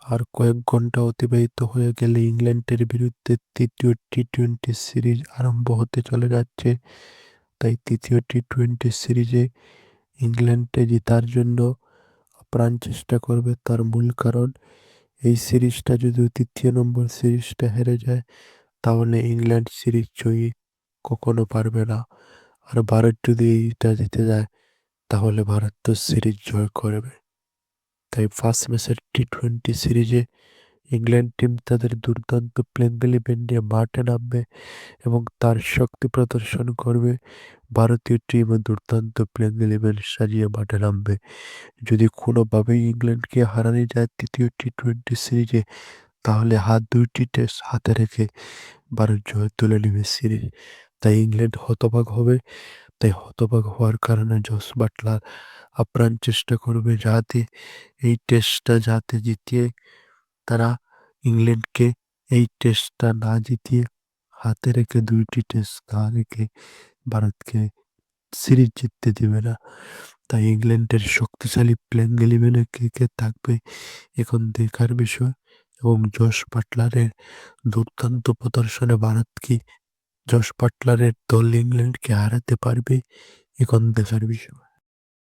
আর কয়েক ঘন্টা অতিবাহিত হয়ে গেলে ইংল্যান্ডের বিরুদ্ধে তৃতীয় টি-20 সিরিজ আরম্ভ হতে চলে যাচ্ছে। তাই তৃতীয় টি-20 সিরিজে ইংল্যান্ডে জেতার জন্য আপ্রাণ চেষ্টা করবে। তার মূল কারণ, এই সিরিজটা যদি তৃতীয় নম্বর সিরিজটা হেরে যায়, তাহলে ইংল্যান্ড সিরিজ জয়ী কখনো পারবে না। আর ভারত যদি এইটা জিতে যায়, তাহলে ভারত তো সিরিজ জয় করবে। তাই ফার্স্ট ম্যাচের টি-20 সিরিজে ইংল্যান্ড টিম তাদের দুর্দান্ত প্লেইং ইলেভেন নিয়ে মাঠে নামবে এবং তার শক্তি প্রদর্শন করবে। ভারতীয় টিমও দুর্দান্ত প্লেইং ইলেভেন সাজিয়ে মাঠে নামবে। যদি কোনোভাবেই ইংল্যান্ডকে হারানো যায় তৃতীয় টি-20 সিরিজে, তাহলে দুইটি টেস্ট হাতে রেখে ভারত জয় তুলে নেবে সিরিজ। তাই ইংল্যান্ড হতবাক হবে। তাই হতবাক হওয়ার কারণে জস বাটলার আপ্রাণ চেষ্টা করবে যাতে এই টেস্টটা জিতিয়ে তারা ইংল্যান্ডকে এই টেস্টটা না জিতিয়ে হাতে রেখে দুইটি টেস্ট না রেখে ভারতকে সিরিজ জিততে দেবে না। তাই ইংল্যান্ডের শক্তিশালী প্লেইং ইলেভেনে কে কে থাকবে এখন দেখার বিষয়, এবং জস বাটলারের দুর্দান্ত প্রদর্শনে ভারত কি জস বাটলারের দল ইংল্যান্ডকে হারাতে পারবে এখন দেখার বিষয়।